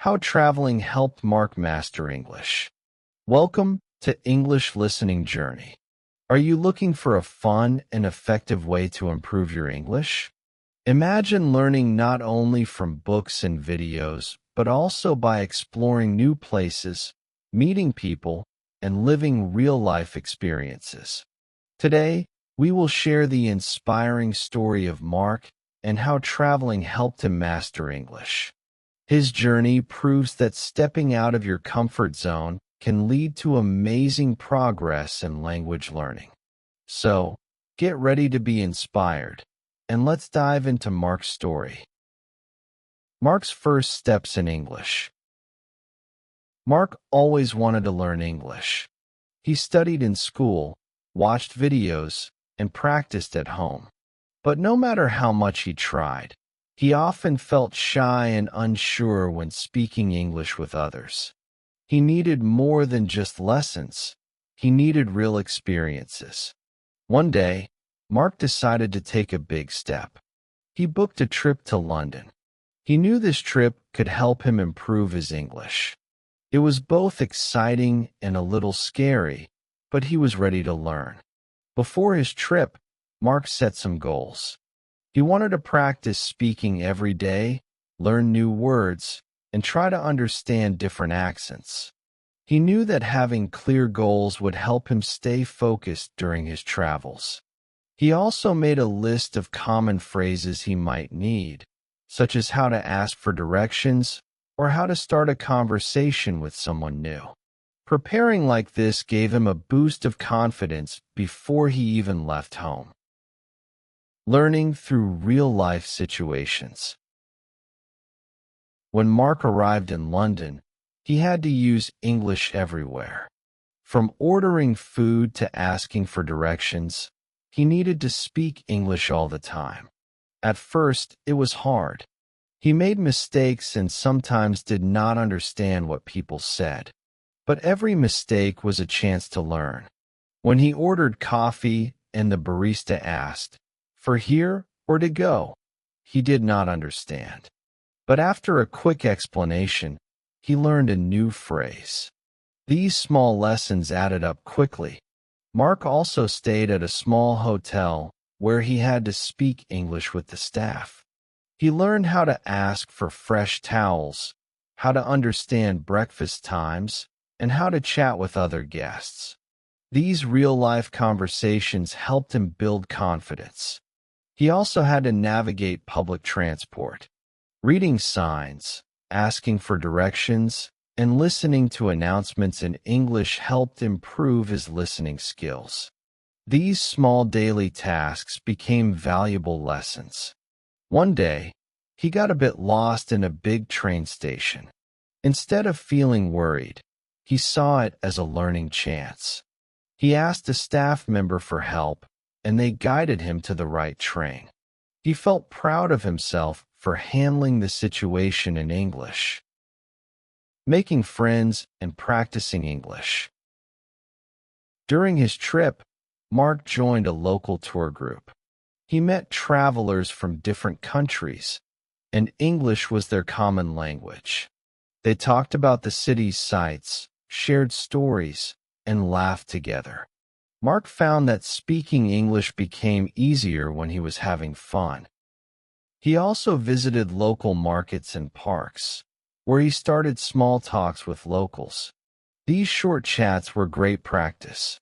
How traveling helped Mark master English. Welcome to English Listening Journey. Are you looking for a fun and effective way to improve your English? Imagine learning not only from books and videos, but also by exploring new places, meeting people, and living real-life experiences. Today, we will share the inspiring story of Mark and how traveling helped him master English. His journey proves that stepping out of your comfort zone can lead to amazing progress in language learning. So, get ready to be inspired, and let's dive into Mark's story. Mark's first steps in English. Mark always wanted to learn English. He studied in school, watched videos, and practiced at home. But no matter how much he tried, he often felt shy and unsure when speaking English with others. He needed more than just lessons. He needed real experiences. One day, Mark decided to take a big step. He booked a trip to London. He knew this trip could help him improve his English. It was both exciting and a little scary, but he was ready to learn. Before his trip, Mark set some goals. He wanted to practice speaking every day, learn new words, and try to understand different accents. He knew that having clear goals would help him stay focused during his travels. He also made a list of common phrases he might need, such as how to ask for directions or how to start a conversation with someone new. Preparing like this gave him a boost of confidence before he even left home. Learning through real-life situations. When Mark arrived in London, he had to use English everywhere. From ordering food to asking for directions, he needed to speak English all the time. At first, it was hard. He made mistakes and sometimes did not understand what people said. But every mistake was a chance to learn. When he ordered coffee and the barista asked, "For here or to go?" he did not understand. But after a quick explanation, he learned a new phrase. These small lessons added up quickly. Mark also stayed at a small hotel where he had to speak English with the staff. He learned how to ask for fresh towels, how to understand breakfast times, and how to chat with other guests. These real-life conversations helped him build confidence. He also had to navigate public transport. Reading signs, asking for directions, and listening to announcements in English helped improve his listening skills. These small daily tasks became valuable lessons. One day, he got a bit lost in a big train station. Instead of feeling worried, he saw it as a learning chance. He asked a staff member for help, and they guided him to the right train. He felt proud of himself for handling the situation in English. Making friends and practicing English. During his trip, Mark joined a local tour group. He met travelers from different countries, and English was their common language. They talked about the city's sights, shared stories, and laughed together. Mark found that speaking English became easier when he was having fun. He also visited local markets and parks, where he started small talks with locals. These short chats were great practice.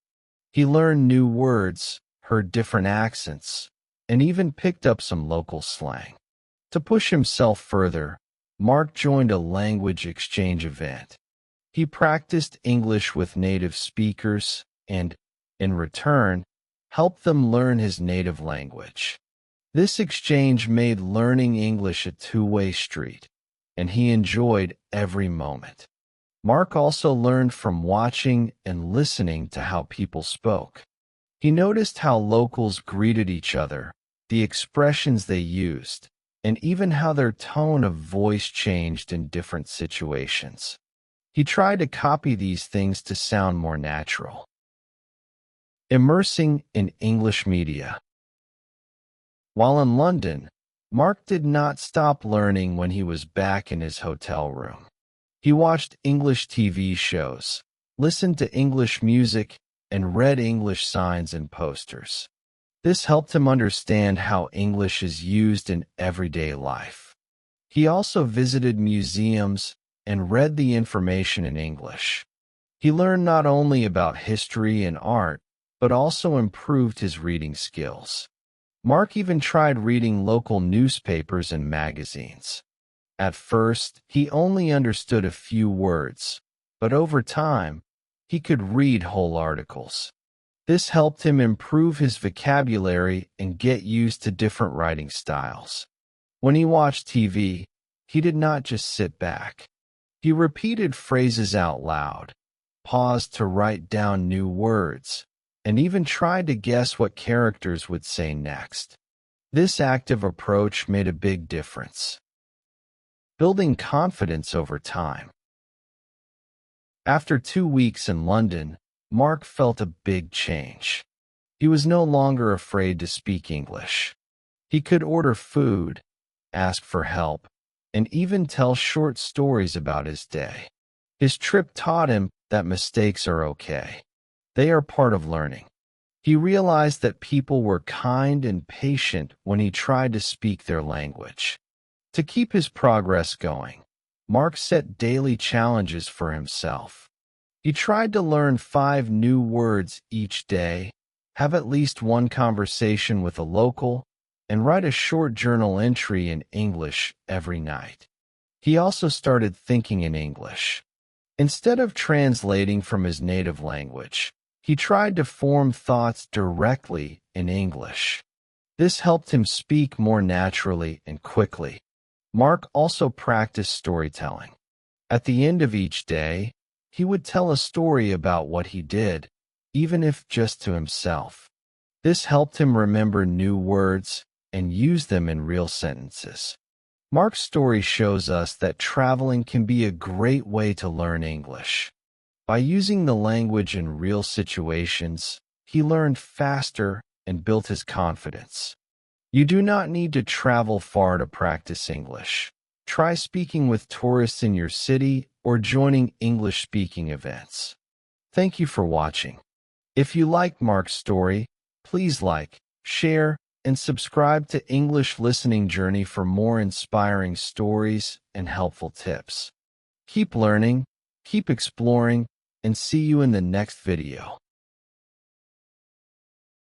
He learned new words, heard different accents, and even picked up some local slang. To push himself further, Mark joined a language exchange event. He practiced English with native speakers and, in return, helped them learn his native language. This exchange made learning English a two-way street, and he enjoyed every moment. Mark also learned from watching and listening to how people spoke. He noticed how locals greeted each other, the expressions they used, and even how their tone of voice changed in different situations. He tried to copy these things to sound more natural. Immersing in English media. While in London, Mark did not stop learning when he was back in his hotel room. He watched English TV shows, listened to English music, and read English signs and posters. This helped him understand how English is used in everyday life. He also visited museums and read the information in English. He learned not only about history and art, but also improved his reading skills. Mark even tried reading local newspapers and magazines. At first, he only understood a few words, but over time, he could read whole articles. This helped him improve his vocabulary and get used to different writing styles. When he watched TV, he did not just sit back. He repeated phrases out loud, paused to write down new words, and even tried to guess what characters would say next. This active approach made a big difference, building confidence over time. After 2 weeks in London, Mark felt a big change. He was no longer afraid to speak English. He could order food, ask for help, and even tell short stories about his day. His trip taught him that mistakes are okay. They are part of learning. He realized that people were kind and patient when he tried to speak their language. To keep his progress going, Mark set daily challenges for himself. He tried to learn 5 new words each day, have at least one conversation with a local, and write a short journal entry in English every night. He also started thinking in English. Instead of translating from his native language, he tried to form thoughts directly in English. This helped him speak more naturally and quickly. Mark also practiced storytelling. At the end of each day, he would tell a story about what he did, even if just to himself. This helped him remember new words and use them in real sentences. Mark's story shows us that traveling can be a great way to learn English. By using the language in real situations, he learned faster and built his confidence. You do not need to travel far to practice English. Try speaking with tourists in your city or joining English-speaking events. Thank you for watching. If you liked Mark's story, please like, share, and subscribe to English Listening Journey for more inspiring stories and helpful tips. Keep learning, keep exploring, and see you in the next video.